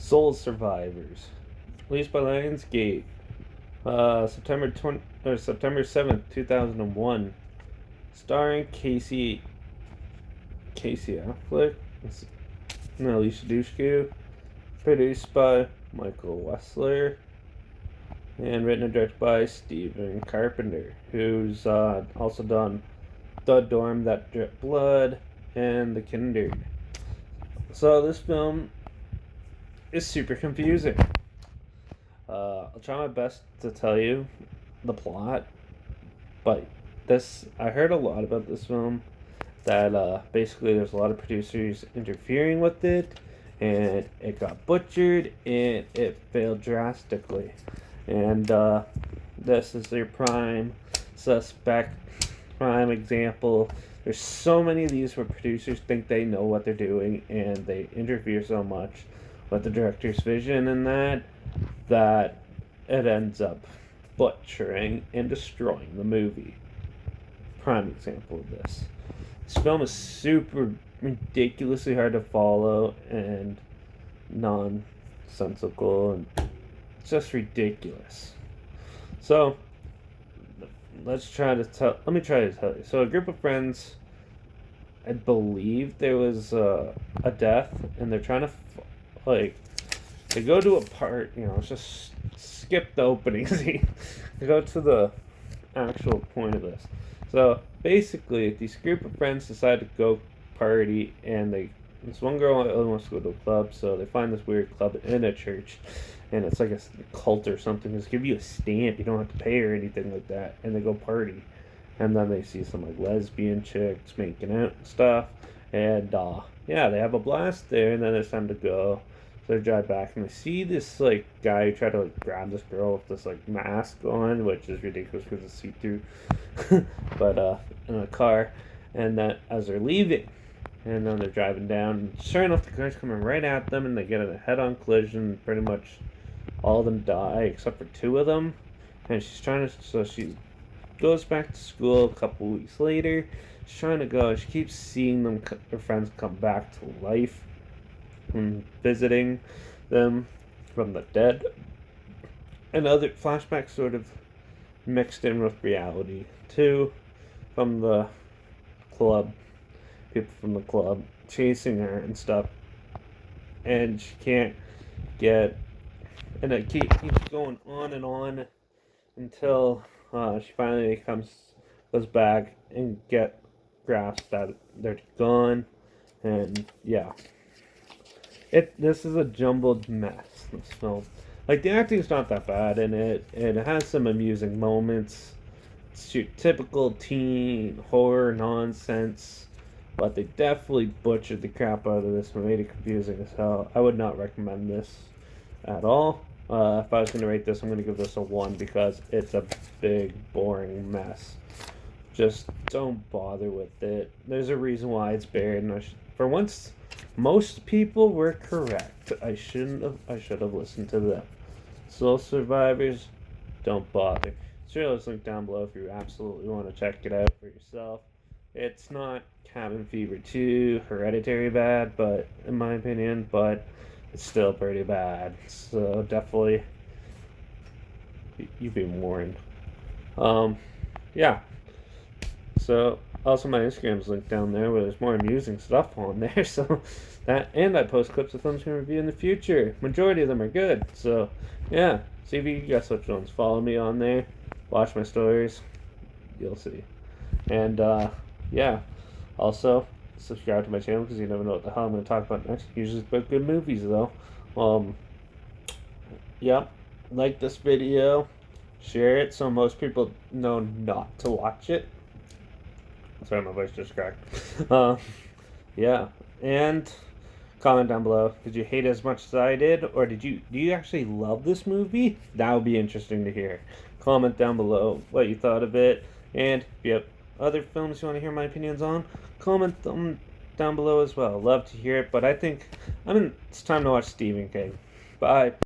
Soul Survivors, released by Lionsgate, September 7th, 2001, starring Casey Affleck and Alicia Dushku, produced by Michael Wessler, and written and directed by Stephen Carpenter, who's also done The Dorm That Dripped Blood and The Kindred. So this film is super confusing. I'll try my best to tell you the plot, but I heard a lot about this film that basically there's a lot of producers interfering with it, and it got butchered and it failed drastically. And this is their prime suspect, prime example. There's so many of these where producers think they know what they're doing and they interfere so much with the director's vision in that it ends up butchering and destroying the movie. Prime example of this. This film is super ridiculously hard to follow and nonsensical and just ridiculous. So let me try to tell you. So a group of friends, I believe there was a death, and they're trying to they go to a part. Let's just skip the opening scene. They go to the actual point of this. So basically, these group of friends decide to go party, and this one girl only wants to go to a club, so they find this weird club in a church, and it's like a cult or something. Just give you a stamp, you don't have to pay or anything like that, and they go party, and then they see some lesbian chicks making out and stuff, and they have a blast there, and then it's time to go. So they drive back, and they see this guy who tried to grab this girl with this mask on, which is ridiculous because it's see-through, but in a car, and then as they're leaving. And then they're driving down, and sure enough, the car's coming right at them, and they get in a head-on collision. Pretty much all of them die, except for two of them. And so she goes back to school a couple weeks later. She's trying to go, she keeps seeing her friends come back to life and visiting them from the dead. And other flashbacks sort of mixed in with reality, too, from the club. People from the club chasing her and stuff, and she can't get, and it keeps going on and on until she finally goes back and grasps that they're gone, and this is a jumbled mess. This film, the acting's not that bad in it, and it has some amusing moments. It's your typical teen horror nonsense. But they definitely butchered the crap out of this and made it confusing as hell. I would not recommend this at all. If I was going to rate this, I'm going to give this a 1 because it's a big, boring mess. Just don't bother with it. There's a reason why it's buried. And for once, most people were correct. I should have listened to them. Soul Survivors, don't bother. There's a link down below if you absolutely want to check it out for yourself. It's not Cabin Fever 2, Hereditary bad, but in my opinion, but it's still pretty bad. So definitely, you've been warned. So also my Instagram's linked down there where there's more amusing stuff on there. So and I post clips of films we review in the future. Majority of them are good. So see if you guess which ones. Follow me on there. Watch my stories. You'll see. And also subscribe to my channel because you never know what the hell I'm going to talk about next. Usually about good movies though. Like this video, share it so most people know not to watch it. Sorry, my voice just cracked. And comment down below. Did you hate it as much as I did, or do you actually love this movie? That would be interesting to hear. Comment down below what you thought of it, and if you have other films you want to hear my opinions on, comment them down below as well. Love to hear it, but I think it's time to watch Stephen King. Bye.